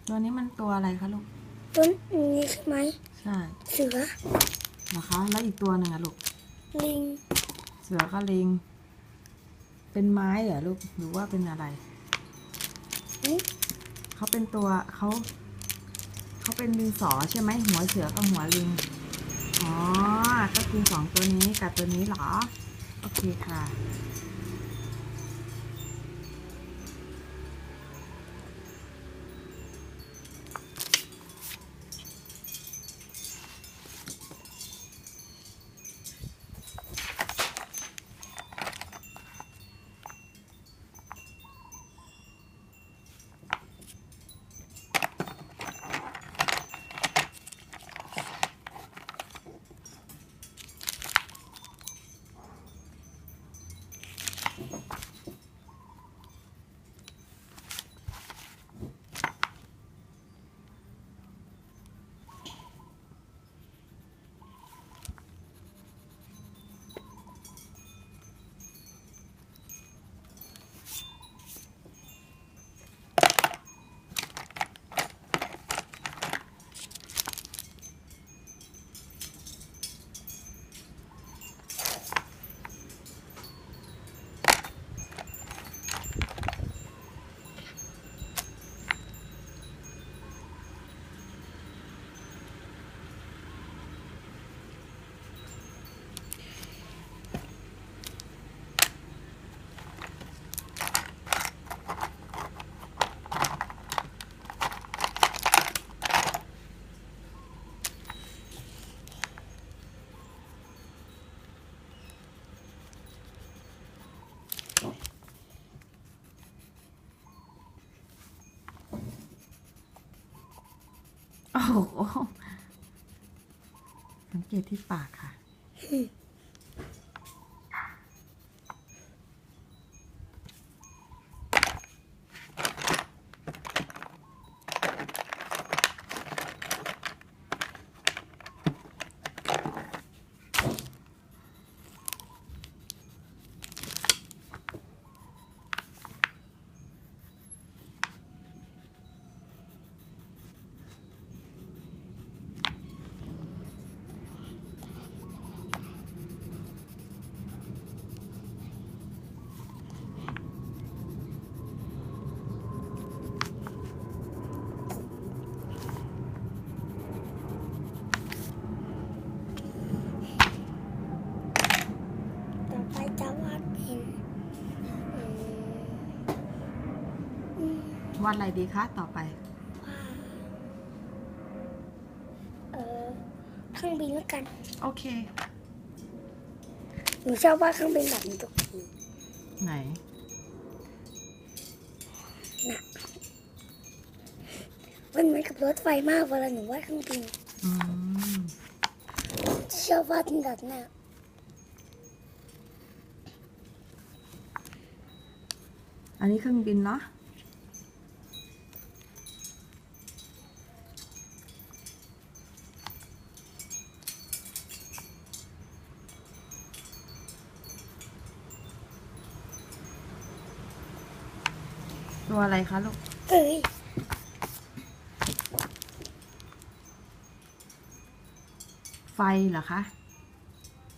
ตัวนี้มันตัวอะไรคะลูกตัวนี้ใช่ไหมใช่เสือเหรอคะแล้วอีกตัวหนึ่งอะลูกลิงเสือกับลิงเป็นไม้เหรอลูกหรือว่าเป็นอะไรเขาเป็นตัวเขาเป็นดินสอใช่ไหมหัวเสือกับหัวลิงอ๋อก็คือสองตัวนี้กับตัวนี้เหรอโอเคค่ะโอ้โหสังเกตที่ปากค่ะต่อไปจะวาดเป็นวาดอะไรดีคะต่อไปเครื่องบินแล้วกันโอเคหนูชอบวาดเครื่องบินแบบนี้ทุกทีไหนนะมันเหมือนกับรถไฟมากเวลาหนูวาดเครื่องบินชอบวาดแบบนี้อันนี้เครื่องบินเนาะตัวอะไรคะลูกไฟเหรอคะ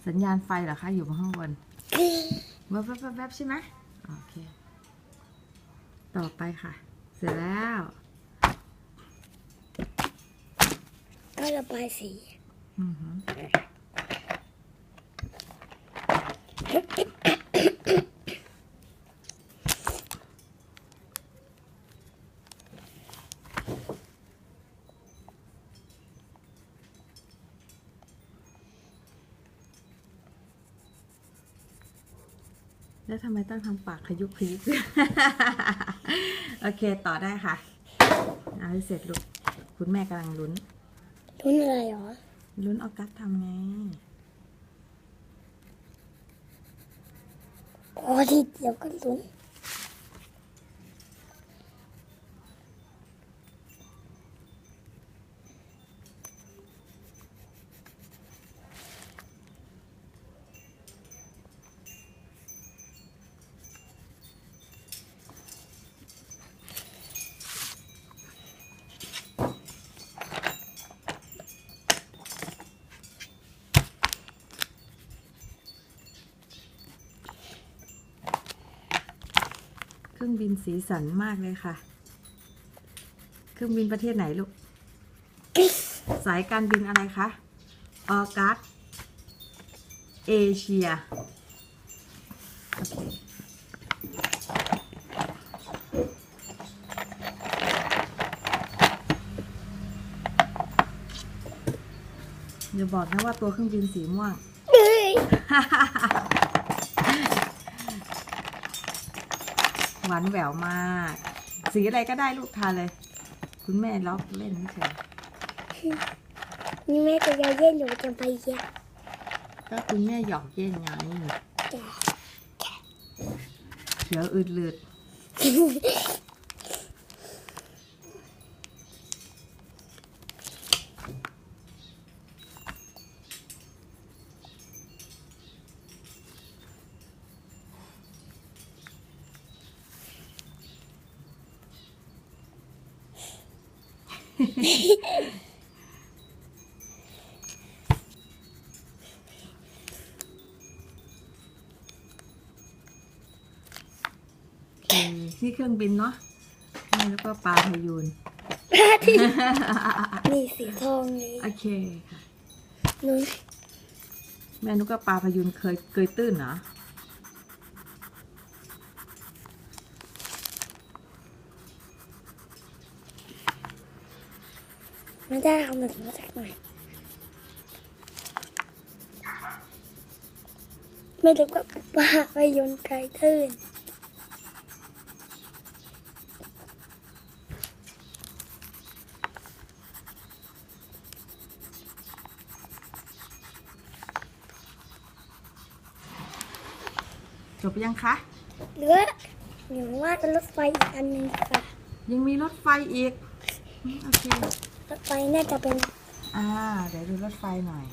สัญญาณไฟเหรอคะอยู่ข้างบนแวบๆใช่ไหมโอเคต่อไปค่ะเสร็จแล้วก็ระบายสีแล้วทำไมต้องทำปากขยุกขยิบ โอเคต่อได้ค่ะเอาให้เสร็จลูกคุณแม่กำลังลุ้นอะไรหรอลุ้นออกัสทำไงอ๋อที่เดี๋ยวก็ลุ้น เครื่องบินสีสันมากเลยค่ะ เครื่องบินประเทศไหนลูก สายการบินอะไรคะ ออกัสเอเชีย โอเค อย่าบอกนะว่าตัวเครื่องบินสีม่วง เอ้ย หวานแหววมาก สีอะไรก็ได้ลูกทานเลย คุณแม่ล็อกเล่นไม่เฉย นี่แม่จะยาเย็นอยู่จะไปเยี่ยม ก็คุณแม่หยอกเย่นไง จ้ะ เขียวอืดลืด นี่เครื่องบินเนาะนี่แล้วก็ปลาพยูน นี่สีทองเลย โอเคค่ะ นู้น แม่นุกว่าปลาพยูนเคยตื้นเหรอ ไม่ได้เอาแบบมาจากไหนไม่รู้กับป้าไปโยนไกลตื้น จบยังคะ เหลือหนูว่าจะรถไฟอีกอันหนึ่งค่ะ ยังมีรถไฟอีก โอเค รถไฟน่าจะเป็น เดี๋ยวดูรถไฟหน่อย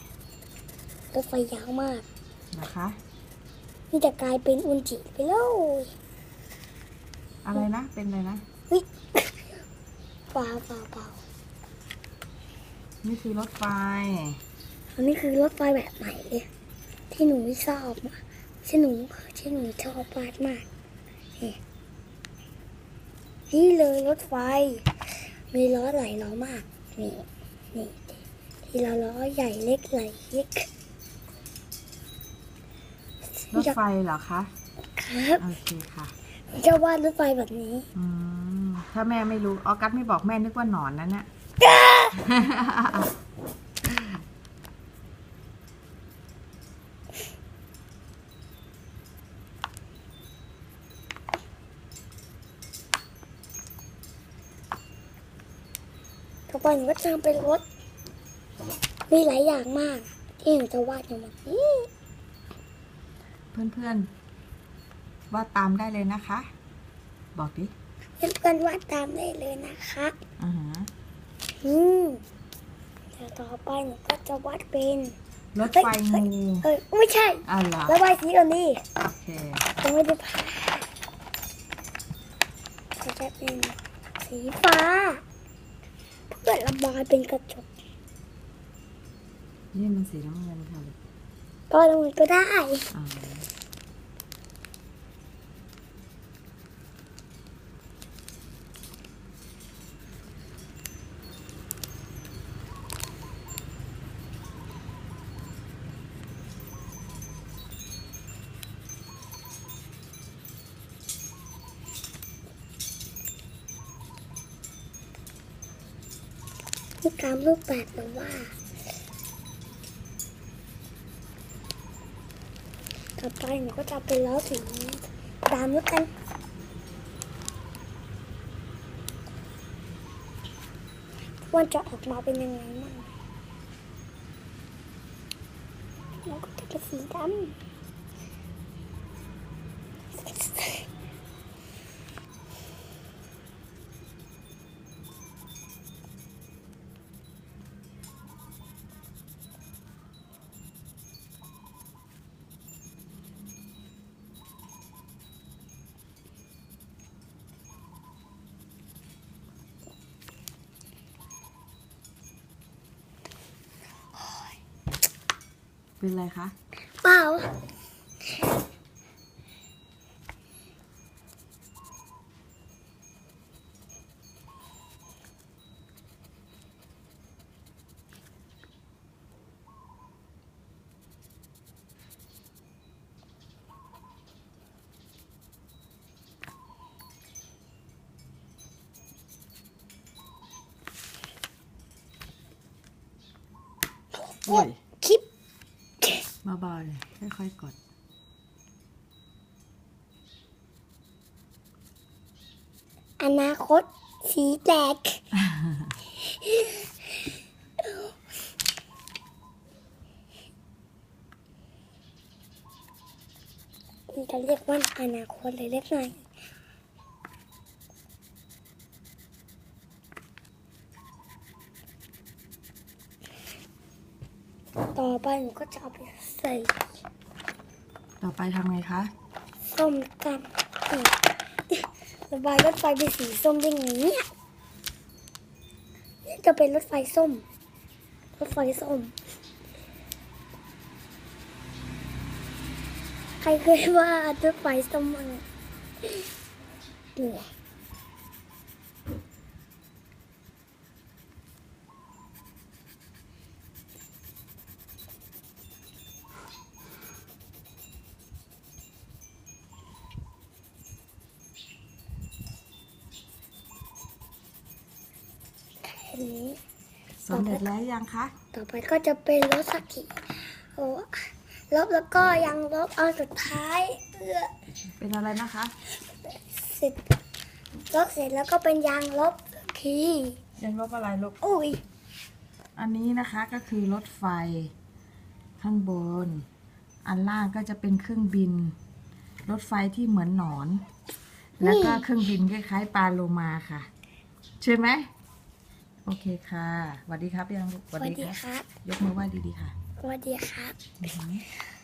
รถไฟยาวมาก นะคะ นี่จะกลายเป็นอุนจิไปแล้ว อะไรนะ เป็นอะไรนะ เฮ้ยเปล่า นี่คือรถไฟ อันนี้คือรถไฟแบบใหม่เลยที่หนูไม่ชอบอ่ะที่หนูชอบมากนี่เลยรถไฟ มีล้อหลายล้อมาก นี่ทีละล้อใหญ่เล็กไหลเล็ก รถไฟเหรอคะ ครับ โอเคค่ะ จะวาดรถไฟแบบนี้ ถ้าแม่ไม่รู้ ออกัสไม่บอกแม่นึกว่าหนอนนั่นน่ะ ต่อไปหนูก็จะเป็นรถ มีหลายอย่างมาก ที่หนูจะวาดอย่างนี้ เพื่อนๆวาดตามได้เลยนะคะ บอกดิ เพื่อนๆวาดตามได้เลยนะคะ อือฮะ เดี๋ยวต่อไปหนูก็จะวาดเป็น รถไฟงู ไม่ใช่ อะไร ระบายสีก่อนดิ โอเค ยังไม่ได้พาก็จะเป็นสีฟ้า เพื่อระบายเป็นกระจก นี่มันสีน้ำเงินค่ะ ก็ลงก็ได้ อ๋อ ที่ตามรูปแบบหรือว่า ต่อไปหนูก็จะเป็นล้อสีตามแล้วกันว่าจะออกมาเป็นยังไงมั่งแล้วก็จะเป็นสีดำเป็นไรคะ เปล่า โอ้ย คลิป เบาๆเลยค่อยๆกด อนาคตสีแตกนี่จะเรียกว่าอนาคตเลยเล็กหน่อยต่อไปหนูก็จะเอาไปใส่ ต่อไปทำไงคะ ส้มกันระบายรถไฟเป็นสีส้มได้ไงเนี่ยนี่จะเป็นรถไฟส้ม รถไฟส้ม ใครเคยว่ารถไฟส้มมั้งดูอันนี้ สำเร็จแล้วยังคะ ต่อไปก็จะเป็นรถสักทีโอ้ลบแล้วก็ยังลบเอาสุดท้ายเป็นอะไรนะคะ เสร็จลบเสร็จแล้วก็เป็นยางลบที ยังลบอะไรลูก อุ้ย อันนี้นะคะก็คือรถไฟข้างบน อันล่างก็จะเป็นเครื่องบิน รถไฟที่เหมือนหนอน แล้วก็เครื่องบินคล้ายๆปลาโลมาค่ะ ใช่ไหม โอเคค่ะสวัสดีครับยังลูก สวัสดีครับ ยกมือไหว้ดีๆค่ะ สวัสดีครับ อือหือ